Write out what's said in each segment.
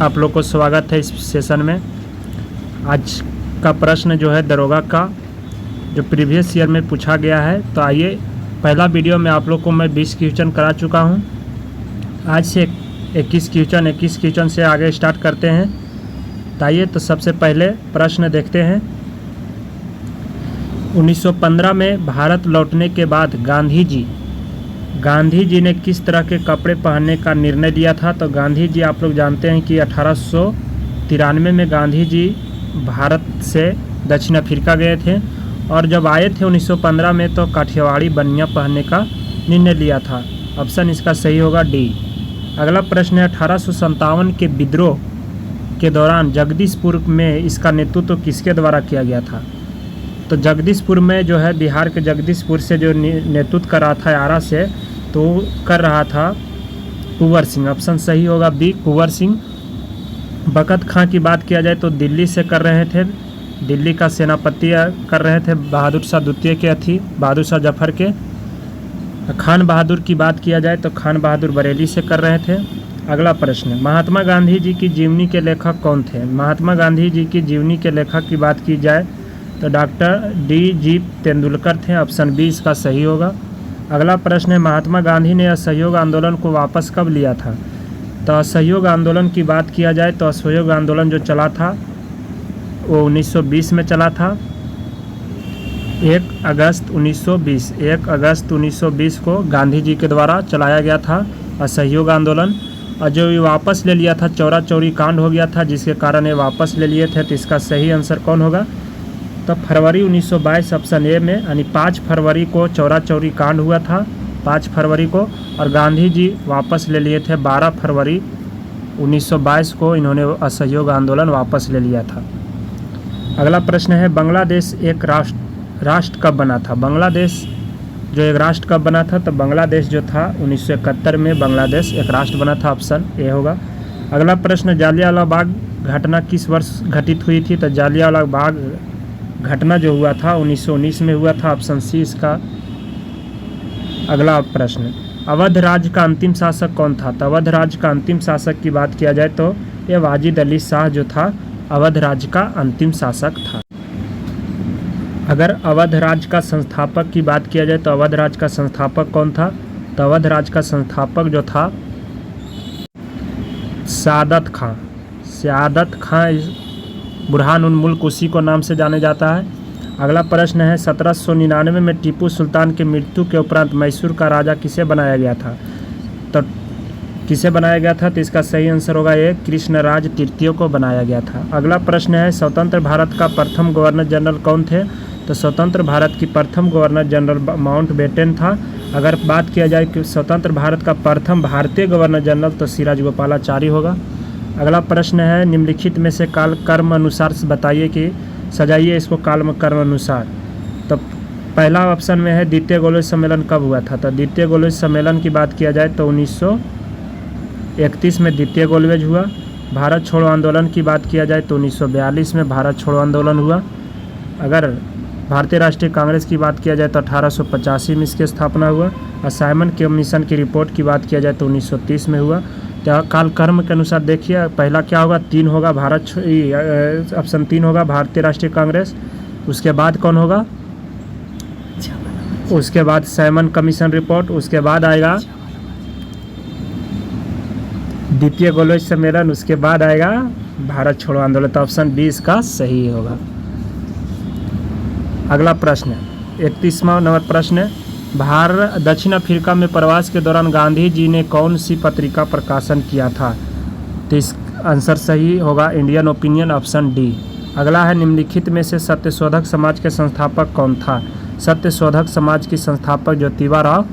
आप लोग को स्वागत है इस सेशन में। आज का प्रश्न जो है दरोगा का, जो प्रीवियस ईयर में पूछा गया है। तो आइए, पहला वीडियो में आप लोग को मैं 20 क्वेश्चन करा चुका हूं। आज से 21 क्वेश्चन से आगे स्टार्ट करते हैं। तो आइए, तो सबसे पहले प्रश्न देखते हैं। 1915 में भारत लौटने के बाद गांधी जी ने किस तरह के कपड़े पहनने का निर्णय लिया था। तो गांधी जी, आप लोग जानते हैं कि 1893 में गांधी जी भारत से दक्षिण अफ्रीका गए थे, और जब आए थे 1915 में तो काठियावाड़ी बनियान पहनने का निर्णय लिया था। ऑप्शन इसका सही होगा डी। अगला प्रश्न है, 1857 के विद्रोह के दौरान जगदीशपुर में इसका नेतृत्व किसके द्वारा किया गया था। तो जगदीशपुर में जो है बिहार के जगदीशपुर से जो नेतृत्व कर रहा था आरा से, तो कर रहा था कुंवर सिंह। ऑप्शन सही होगा बी, कुंवर सिंह। बखत खां की बात किया जाए तो दिल्ली से कर रहे थे, दिल्ली का सेनापति कर रहे थे बहादुर शाह द्वितीय के अथी बहादुर शाह जफर के। खान बहादुर की बात किया जाए तो खान बहादुर बरेली से कर रहे थे। अगला प्रश्न, महात्मा गांधी जी की जीवनी के लेखक कौन थे। महात्मा गांधी जी की जीवनी के लेखक की बात की जाए तो डॉक्टर D.G. तेंदुलकर थे। ऑप्शन बी इसका सही होगा। अगला प्रश्न है, महात्मा गांधी ने असहयोग आंदोलन को वापस कब लिया था। तो असहयोग आंदोलन की बात किया जाए तो असहयोग आंदोलन जो चला था वो 1920 में चला था। 1 अगस्त 1920 को गांधी जी के द्वारा चलाया गया था असहयोग आंदोलन, और जो ये वापस ले लिया था चौरा चौरी कांड हो गया था, जिसके कारण ये वापस ले लिए थे। तो इसका सही आंसर कौन होगा। तो फरवरी 1922 ऑप्शन ए में, यानी 5 फरवरी को चौरा चौरी कांड हुआ था, 5 फरवरी को, और गांधी जी वापस ले लिए थे 12 फरवरी 1922 को। इन्होंने असहयोग आंदोलन वापस ले लिया था। अगला प्रश्न है, बांग्लादेश एक राष्ट्र कब बना था। बांग्लादेश जो एक राष्ट्र कब बना था। तो बांग्लादेश जो था 1971 में बांग्लादेश एक राष्ट्र बना था। ऑप्शन ए होगा। अगला प्रश्न, जालियांवाला बाग घटना किस वर्ष घटित हुई थी। तो जालियांवाला बाग घटना जो हुआ था 1919 में हुआ था। ऑप्शन सी इसका अगला प्रश्न। अवध राज्य का अंतिम शासक कौन था। तो अवध राज्य का अंतिम शासक की बात किया जाए तो ये वाजिद अली शाह जो था अवध राज्य का अंतिम शासक था। अगर अवध राज्य का संस्थापक की बात किया जाए तो अवध राज्य का संस्थापक कौन था। तो अवध राज्य का संस्थापक जो था सआदत खां बुरहान उन मुल्क उसी को नाम से जाने जाता है। अगला प्रश्न है, 1799 में टीपू सुल्तान की मृत्यु के उपरांत मैसूर का राजा किसे बनाया गया था। तो किसे बनाया गया था। तो इसका सही आंसर होगा ये, कृष्णराज तृतीय को बनाया गया था। अगला प्रश्न है, स्वतंत्र भारत का प्रथम गवर्नर जनरल कौन थे। तो स्वतंत्र भारत की प्रथम गवर्नर जनरल माउंटबेटन था। अगर बात किया जाए कि स्वतंत्र भारत का प्रथम भारतीय गवर्नर जनरल तो सिराजगोपालाचारी होगा। अगला प्रश्न है, निम्नलिखित में से काल कर्म अनुसार बताइए कि सजाइए इसको काल कर्म अनुसार। तो पहला ऑप्शन में है द्वितीय गोलवेज सम्मेलन कब हुआ था। तो द्वितीय गोलवेज सम्मेलन की बात किया जाए तो 1931 में द्वितीय गोलवेज हुआ। भारत छोड़ो आंदोलन की बात किया जाए तो 1942 में भारत छोड़ो आंदोलन हुआ। अगर भारतीय राष्ट्रीय कांग्रेस की बात किया जाए तो 1885 में इसकी स्थापना हुआ। और साइमन कमीशन की रिपोर्ट की बात किया जाए तो 1930 में हुआ। तो काल कर्म के अनुसार देखिए, पहला क्या होगा, 3 होगा ऑप्शन 3 होगा भारतीय राष्ट्रीय कांग्रेस। उसके बाद कौन होगा, उसके बाद साइमन कमीशन रिपोर्ट, उसके बाद आएगा द्वितीय गोलवेज सम्मेलन, उसके बाद आएगा भारत छोड़ो आंदोलन। तो ऑप्शन बी इसका सही होगा। अगला प्रश्न 31वां नंबर प्रश्न, दक्षिण अफ्रीका में प्रवास के दौरान गांधी जी ने कौन सी पत्रिका प्रकाशन किया था। तो इस आंसर सही होगा इंडियन ओपिनियन, ऑप्शन डी। अगला है, निम्नलिखित में से सत्यशोधक समाज के संस्थापक कौन था। सत्यशोधक समाज की संस्थापक ज्योतिबा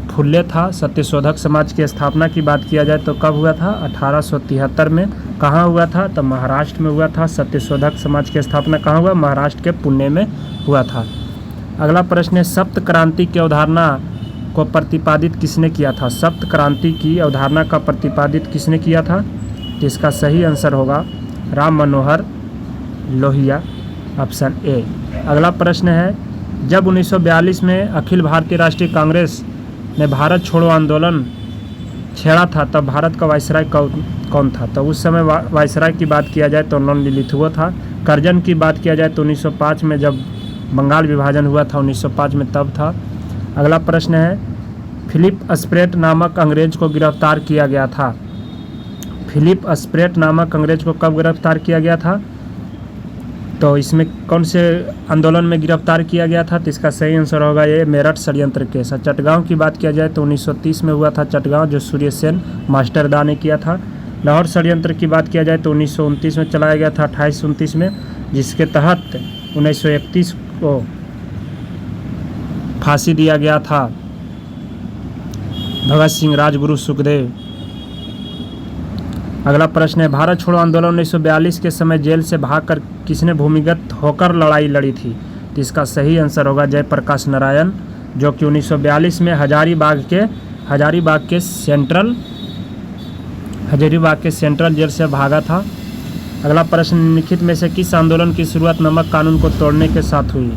फुले था। सत्यशोधक समाज की स्थापना की बात किया जाए तो कब हुआ था, 1873 में। कहाँ हुआ था, तो महाराष्ट्र में हुआ था। सत्यशोधक समाज की स्थापना कहाँ हुआ, महाराष्ट्र के पुणे में हुआ था। अगला प्रश्न है, सप्त क्रांति की अवधारणा को प्रतिपादित किसने किया था। सप्त क्रांति की अवधारणा का प्रतिपादित किसने किया था। तो इसका सही आंसर होगा राम मनोहर लोहिया, ऑप्शन ए। अगला प्रश्न है, जब 1942 में अखिल भारतीय राष्ट्रीय कांग्रेस ने भारत छोड़ो आंदोलन छेड़ा था तब भारत का वायसराय कौन था? तो उस समय वायसराय की बात किया जाए तो नॉन लिलिथुओ था। कर्जन की बात किया जाए तो 1905 में जब बंगाल विभाजन हुआ था 1905 में तब था। अगला प्रश्न है, फिलिप स्प्रेट नामक अंग्रेज को गिरफ्तार किया गया था। फिलिप स्प्रेट नामक अंग्रेज को कब गिरफ्तार किया गया था? तो इसमें कौन से आंदोलन में गिरफ्तार किया गया था? तो इसका सही आंसर होगा ये मेरठ षड्यंत्र केस। चटगांव की बात किया जाए तो 1930 में हुआ था चटगांव, जो सूर्य सेन मास्टरदा ने किया था। लाहौर षड्यंत्र की बात किया जाए तो 1929 में चलाया गया था, 28-29 में, जिसके तहत 1931 को फांसी दिया गया था भगत सिंह, राजगुरु, सुखदेव। अगला प्रश्न है, भारत छोड़ो आंदोलन 1942 के समय जेल से भागकर किसने भूमिगत होकर लड़ाई लड़ी थी? तो इसका सही आंसर होगा जयप्रकाश नारायण, जो कि 1942 में हजारीबाग के सेंट्रल जेल से भागा था। अगला प्रश्न, निम्नलिखित में से किस आंदोलन की शुरुआत नमक कानून को तोड़ने के साथ हुई?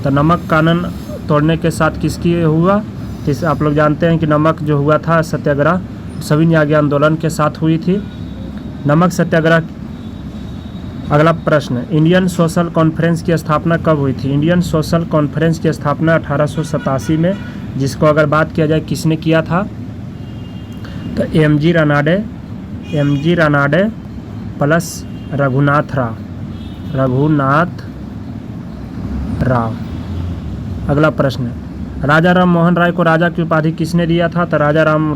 तो नमक कानून तोड़ने के साथ किसकी हुआ? तो आप लोग जानते हैं कि नमक जो हुआ था सत्याग्रह सविनय आज्ञा आंदोलन के साथ हुई थी, नमक सत्याग्रह। अगला प्रश्न, इंडियन सोशल कॉन्फ्रेंस की स्थापना कब हुई थी? इंडियन सोशल कॉन्फ्रेंस की स्थापना 1887 में, जिसको अगर बात किया जाए किसने किया था? तो M G Ranade plus Raghunath Rao. अगला प्रश्न, राजा राम मोहन राय को राजा की उपाधि किसने दिया था? तो राजा राम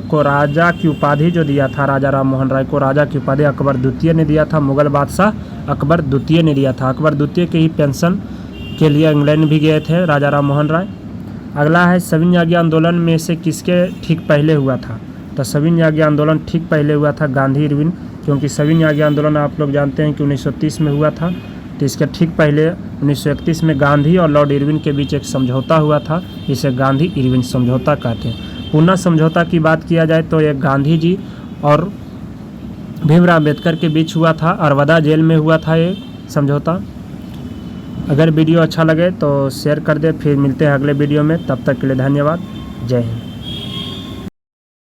को राजा की उपाधि जो दिया था, राजा राम मोहन राय को राजा की उपाधि अकबर द्वितीय ने दिया था। मुगल बादशाह अकबर द्वितीय ने दिया था। अकबर द्वितीय के ही पेंशन के लिए इंग्लैंड भी गए थे राजा राम मोहन राय। अगला है, सविनय आज्ञा आंदोलन में से किसके ठीक पहले हुआ था? तो सविनय आज्ञा आंदोलन ठीक पहले हुआ था गांधी इरविन, क्योंकि सविनय आज्ञा आंदोलन आप लोग जानते हैं कि 1930 में हुआ था। तो इसके ठीक पहले 1931 में गांधी और लॉर्ड इरविन के बीच एक समझौता हुआ था, इसे गांधी इरविन समझौता कहते हैं। पूना समझौता की बात किया जाए तो ये गांधी जी और भीमराव अम्बेडकर के बीच हुआ था, अरवदा जेल में हुआ था ये समझौता। अगर वीडियो अच्छा लगे तो शेयर कर दे, फिर मिलते हैं अगले वीडियो में, तब तक के लिए धन्यवाद, जय हिंद।